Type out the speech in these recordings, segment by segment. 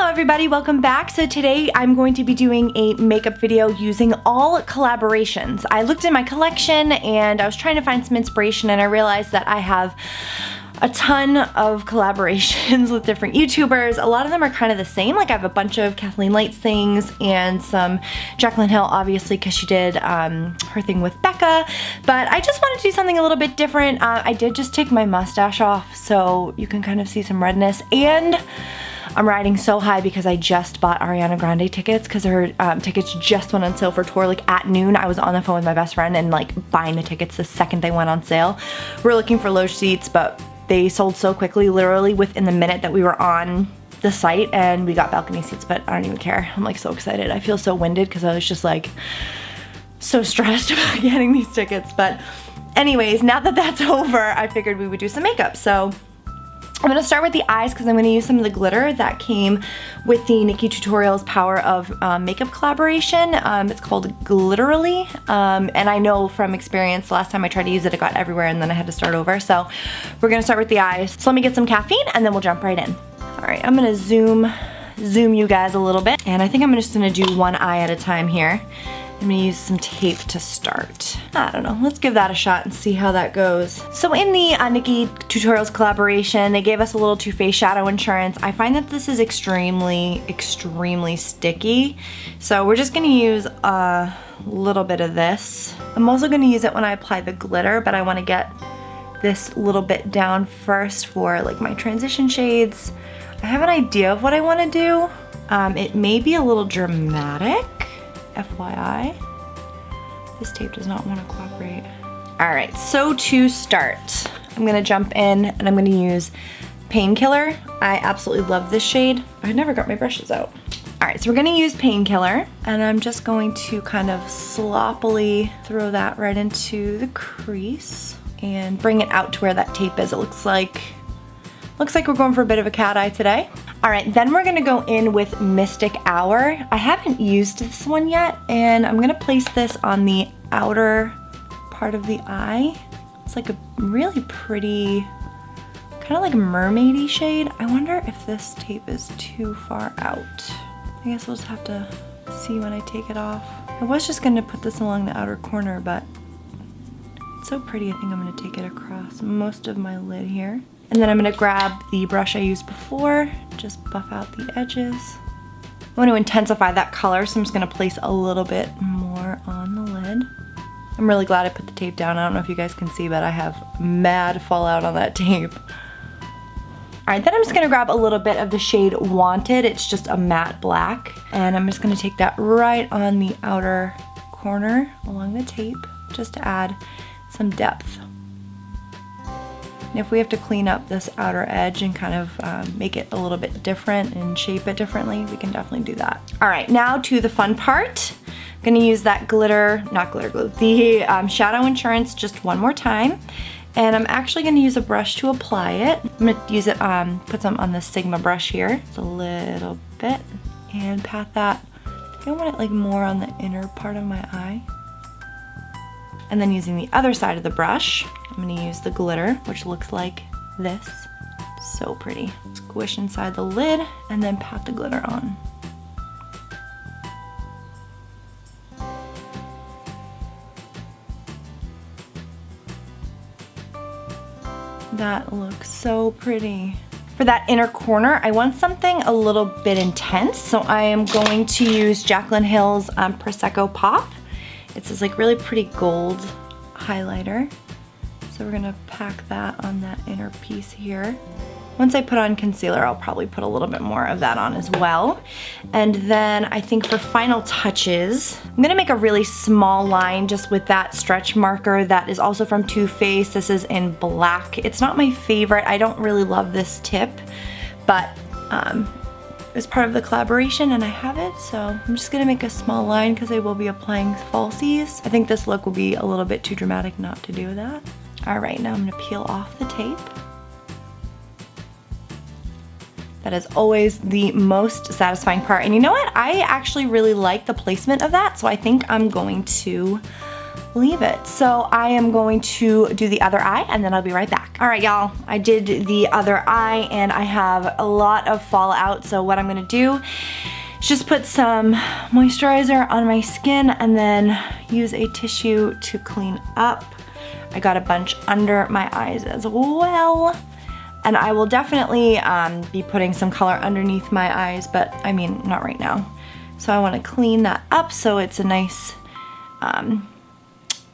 everybody, welcome back. So today I'm going to be doing a makeup video using all collaborations. I looked in my collection and I was trying to find some inspiration and I realized that I have a ton of collaborations with different YouTubers. A lot of them are kind of the same. Like I have a bunch of Kathleen Lights things and some Jaclyn Hill, obviously, because she did her thing with Becca. But I just wanted to do something a little bit different. I did just take my mustache off, so you can kind of see some redness. And I'm riding so high because I just bought Ariana Grande tickets because her tickets just went on sale for tour like at noon. I was on the phone with my best friend and like buying the tickets the second they went on sale. We're looking for loge seats, but they sold so quickly, literally within the minute that we were on the site, and we got balcony seats, but I don't even care. I'm like so excited. I feel so winded because I was just like so stressed about getting these tickets. But anyways, now that that's over, I figured we would do some makeup. So I'm gonna start with the eyes because I'm gonna use some of the glitter that came with the Nikkie Tutorials Power of Makeup collaboration. It's called Glitterally, and I know from experience, the last time I tried to use it, it got everywhere and then I had to start over. So we're gonna start with the eyes. So let me get some caffeine and then we'll jump right in. All right, I'm gonna zoom you guys a little bit, and I think I'm just gonna do one eye at a time here. I'm gonna use some tape to start. I don't know, let's give that a shot and see how that goes. So in the Nikkie Tutorials collaboration, they gave us a little Too Faced shadow insurance. I find that this is extremely sticky. So we're just gonna use a little bit of this. I'm also gonna use it when I apply the glitter, but I wanna get this little bit down first for like my transition shades. I have an idea of what I wanna do. It may be a little dramatic. FYI, this tape does not want to cooperate. All right, so to start, I'm gonna jump in and I'm gonna use Painkiller. I absolutely love this shade. I never got my brushes out. All right, so we're gonna use Painkiller, and I'm just going to kind of sloppily throw that right into the crease and bring it out to where that tape is. It looks like we're going for a bit of a cat eye today. All right, then we're gonna go in with Mystic Hour. I haven't used this one yet, and I'm gonna place this on the outer part of the eye. It's like a really pretty, kind of like a mermaidy shade. I wonder if this tape is too far out. I guess we'll just have to see when I take it off. I was just gonna put this along the outer corner, but it's so pretty, I think I'm gonna take it across most of my lid here. And then I'm gonna grab the brush I used before, just buff out the edges. I want to intensify that color, so I'm just gonna place a little bit more on the lid. I'm really glad I put the tape down. I don't know if you guys can see, but I have mad fallout on that tape. All right, then I'm just gonna grab a little bit of the shade Wanted. It's just a matte black. And I'm just gonna take that right on the outer corner along the tape, just to add some depth. And if we have to clean up this outer edge and kind of make it a little bit different and shape it differently, we can definitely do that. All right, now to the fun part. I'm gonna use that not glitter glue, the shadow insurance just one more time. And I'm actually gonna use a brush to apply it. I'm gonna use it, put some on the Sigma brush here, just a little bit, and pat that. I think I want it like more on the inner part of my eye. And then using the other side of the brush, I'm gonna use the glitter, which looks like this. So pretty. Squish inside the lid and then pat the glitter on. That looks so pretty. For that inner corner, I want something a little bit intense, so I am going to use Jaclyn Hill's Prosecco Pop. It's this like really pretty gold highlighter. So we're gonna pack that on that inner piece here. Once I put on concealer, I'll probably put a little bit more of that on as well. And then I think for final touches, I'm gonna make a really small line just with that stretch marker that is also from Too Faced. This is in black. It's not my favorite. I don't really love this tip, but it's part of the collaboration and I have it, so I'm just gonna make a small line because I will be applying falsies. I think this look will be a little bit too dramatic not to do that. All right, now I'm gonna peel off the tape. That is always the most satisfying part. And you know what? I actually really like the placement of that, so I think I'm going to believe it. So I am going to do the other eye and then I'll be right back. All right, y'all, I did the other eye and I have a lot of fallout. So what I'm gonna do is just put some moisturizer on my skin and then use a tissue to clean up. I got a bunch under my eyes as well. And I will definitely be putting some color underneath my eyes, but I mean, not right now. So I wanna clean that up so it's a nice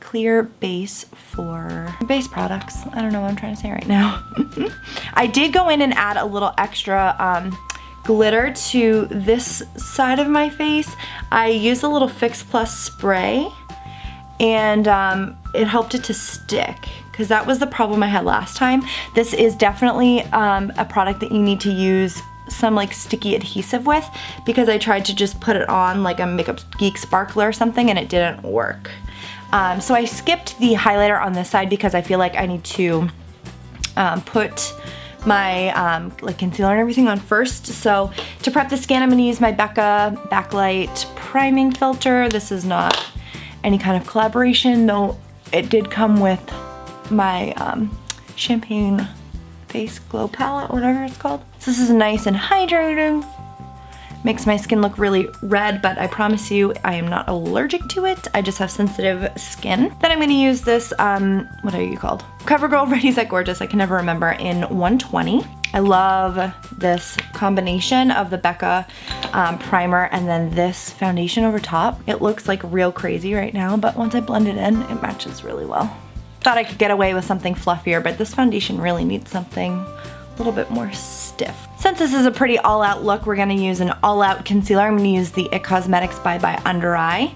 clear base for base products. I don't know what I'm trying to say right now. I did go in and add a little extra glitter to this side of my face. I used a little Fix Plus spray and it helped it to stick because that was the problem I had last time. This is definitely a product that you need to use some like sticky adhesive with because I tried to just put it on like a Makeup Geek sparkler or something and it didn't work. So I skipped the highlighter on this side because I feel like I need to put my like concealer and everything on first. So to prep the skin, I'm gonna use my Becca Backlight priming filter. This is not any kind of collaboration, though it did come with my Champagne Face Glow Palette, whatever it's called. So this is nice and hydrating. Makes my skin look really red, but I promise you I am not allergic to it. I just have sensitive skin. Then I'm gonna use this, what are you called? CoverGirl Ready Set Gorgeous, I can never remember, in 120. I love this combination of the Becca primer and then this foundation over top. It looks like real crazy right now, but once I blend it in, it matches really well. Thought I could get away with something fluffier, but this foundation really needs something a little bit more stiff. Since this is a pretty all-out look, we're gonna use an all-out concealer. I'm gonna use the IT Cosmetics by Under Eye.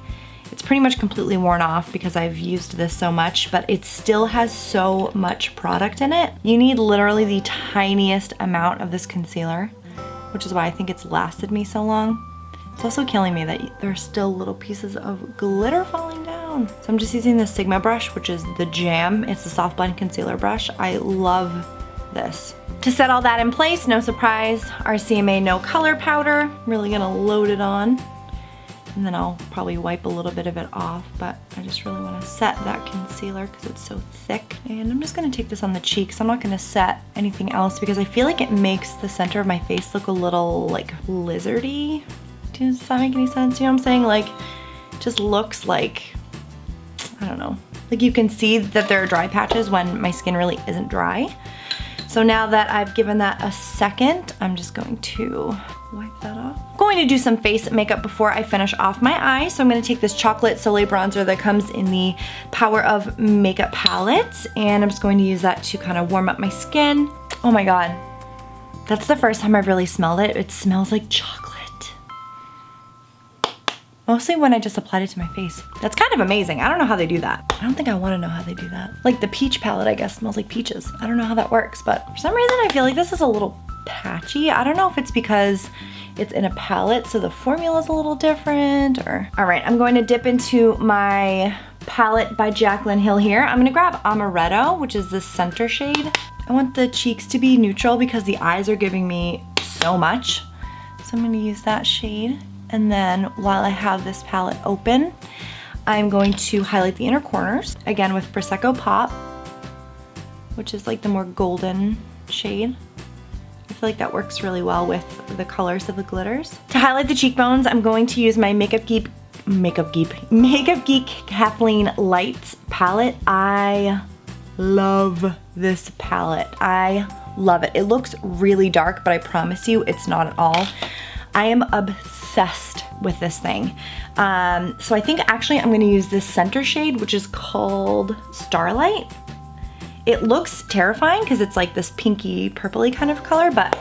It's pretty much completely worn off because I've used this so much, but it still has so much product in it. You need literally the tiniest amount of this concealer, which is why I think it's lasted me so long. It's also killing me that there's still little pieces of glitter falling down. So I'm just using the Sigma brush, which is the Jam. It's the soft blend concealer brush. I love this. To set all that in place, no surprise, RCMA No Color Powder. I'm really gonna load it on. And then I'll probably wipe a little bit of it off, but I just really wanna set that concealer because it's so thick. And I'm just gonna take this on the cheeks. I'm not gonna set anything else because I feel like it makes the center of my face look a little like lizardy. Does that make any sense? You know what I'm saying? Like, it just looks like, I don't know. Like you can see that there are dry patches when my skin really isn't dry. So now that I've given that a second, I'm just going to wipe that off. I'm going to do some face makeup before I finish off my eyes. So I'm gonna take this Chocolate Soleil bronzer that comes in the Power of Makeup palette, and I'm just going to use that to kind of warm up my skin. Oh my God, that's the first time I've really smelled it. It smells like chocolate. Mostly when I just applied it to my face. That's kind of amazing. I don't know how they do that. I don't think I want to know how they do that. Like the peach palette, I guess, smells like peaches. I don't know how that works, but for some reason I feel like this is a little patchy. I don't know if it's because it's in a palette, so the formula is a little different, or... All right, I'm going to dip into my palette by Jaclyn Hill here. I'm gonna grab Amaretto, which is the center shade. I want the cheeks to be neutral because the eyes are giving me so much. So I'm gonna use that shade. And then while I have this palette open, I'm going to highlight the inner corners, again with Prosecco Pop, which is like the more golden shade. I feel like that works really well with the colors of the glitters. To highlight the cheekbones, I'm going to use my Makeup Geek Kathleen Lights palette. I love this palette. I love it. It looks really dark, but I promise you it's not at all. I am obsessed with this thing. So I think actually I'm gonna use this center shade, which is called Starlight. It looks terrifying because it's like this pinky purpley kind of color, but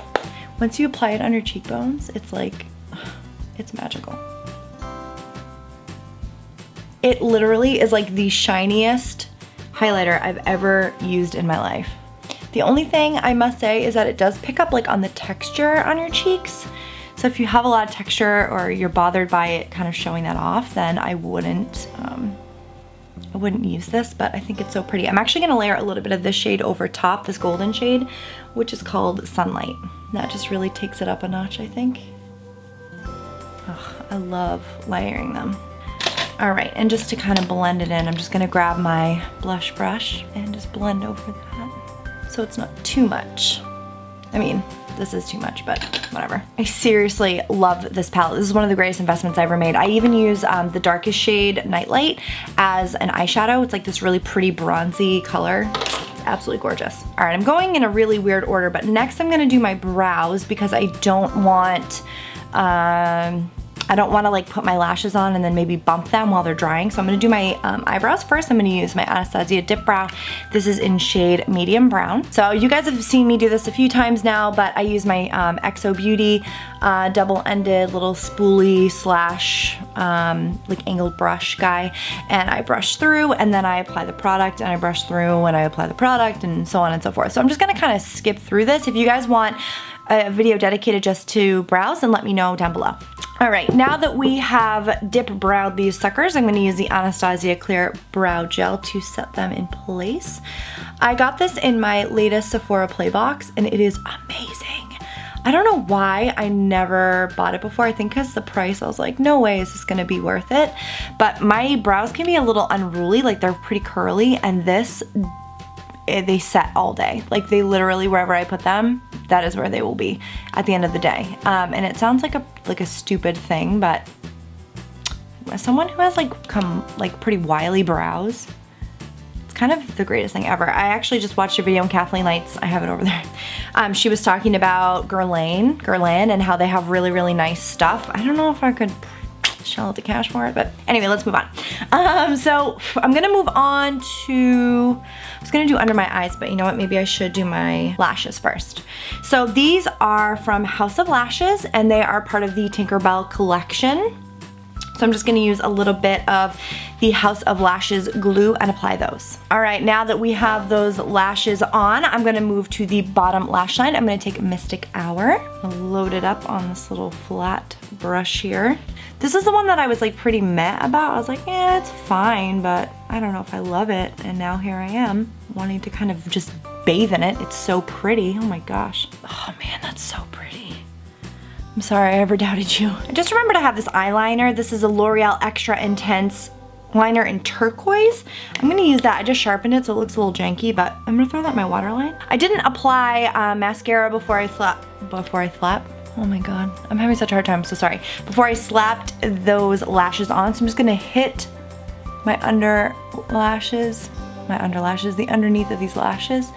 once you apply it on your cheekbones, it's like, it's magical. It literally is like the shiniest highlighter I've ever used in my life. The only thing I must say is that it does pick up like on the texture on your cheeks. So if you have a lot of texture or you're bothered by it kind of showing that off, then I wouldn't use this, but I think it's so pretty. I'm actually gonna layer a little bit of this shade over top, this golden shade, which is called Sunlight. That just really takes it up a notch, I think. Ugh, I love layering them. All right, and just to kind of blend it in, I'm just gonna grab my blush brush and just blend over that so it's not too much. I mean, this is too much, but whatever. I seriously love this palette. This is one of the greatest investments I ever made. I even use the darkest shade Nightlight as an eyeshadow. It's like this really pretty bronzy color. Absolutely gorgeous. All right, I'm going in a really weird order, but next I'm gonna do my brows because I don't want to like put my lashes on and then maybe bump them while they're drying. So I'm gonna do my eyebrows first. I'm gonna use my Anastasia Dip Brow. This is in shade Medium Brown. So you guys have seen me do this a few times now, but I use my XO Beauty double-ended little spoolie slash like angled brush guy, and I brush through and then I apply the product, and I brush through and I apply the product, and so on and so forth. So I'm just gonna kind of skip through this. If you guys want a video dedicated just to brows, then let me know down below. All right, now that we have dip browed these suckers, I'm gonna use the Anastasia Clear Brow Gel to set them in place. I got this in my latest Sephora Play box, and it is amazing. I don't know why I never bought it before. I think because the price, I was like, no way is this gonna be worth it. But my brows can be a little unruly, like they're pretty curly, and this, they set all day. Like they literally, wherever I put them, that is where they will be at the end of the day. And it sounds like a stupid thing, but as someone who has like pretty wily brows, it's kind of the greatest thing ever. I actually just watched a video on Kathleen Lights. I have it over there. She was talking about Guerlain and how they have really, really nice stuff. I don't know if I could shell out the cash for it, but anyway, let's move on. So I'm gonna move on to, I was gonna do under my eyes, but you know what, maybe I should do my lashes first. So these are from House of Lashes, and they are part of the Tinkerbell collection. So I'm just gonna use a little bit of the House of Lashes glue and apply those. All right, now that we have those lashes on, I'm gonna move to the bottom lash line. I'm gonna take Mystic Hour, load it up on this little flat brush here. This is the one that I was like pretty meh about. I was like, yeah, it's fine, but I don't know if I love it. And now here I am, wanting to kind of just bathe in it. It's so pretty, oh my gosh. Oh man, that's so pretty. I'm sorry I ever doubted you. I just remembered I have this eyeliner. This is a L'Oreal Extra Intense liner in Turquoise. I'm gonna use that. I just sharpened it so it looks a little janky, but I'm gonna throw that in my waterline. I didn't apply mascara before I slapped. Oh my god, I'm having such a hard time, I'm so sorry. Before I slapped those lashes on, so I'm just gonna hit my underlashes, the underneath of these lashes,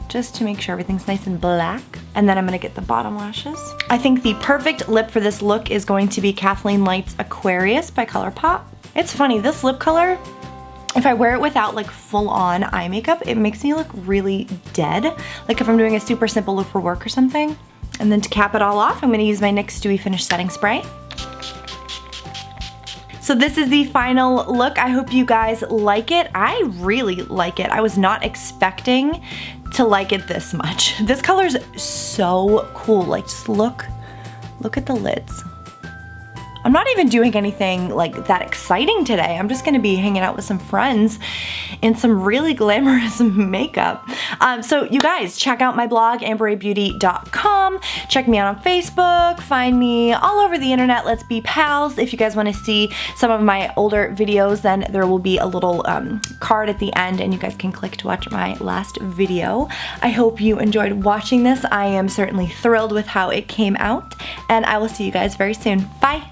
just to make sure everything's nice and black. And then I'm gonna get the bottom lashes. I think the perfect lip for this look is going to be Kathleen Light's Aquarius by ColourPop. It's funny, this lip color, if I wear it without like full on eye makeup, it makes me look really dead. Like if I'm doing a super simple look for work or something. And then to cap it all off, I'm gonna use my NYX Dewy Finish Setting Spray. So this is the final look. I hope you guys like it. I really like it. I was not expecting to like it this much. This color's so cool. Like just look at the lids. I'm not even doing anything like that exciting today. I'm just gonna be hanging out with some friends in some really glamorous makeup. So you guys, check out my blog, amberraybeauty.com. Check me out on Facebook. Find me all over the internet. Let's be pals. If you guys wanna see some of my older videos, then there will be a little card at the end and you guys can click to watch my last video. I hope you enjoyed watching this. I am certainly thrilled with how it came out, and I will see you guys very soon. Bye.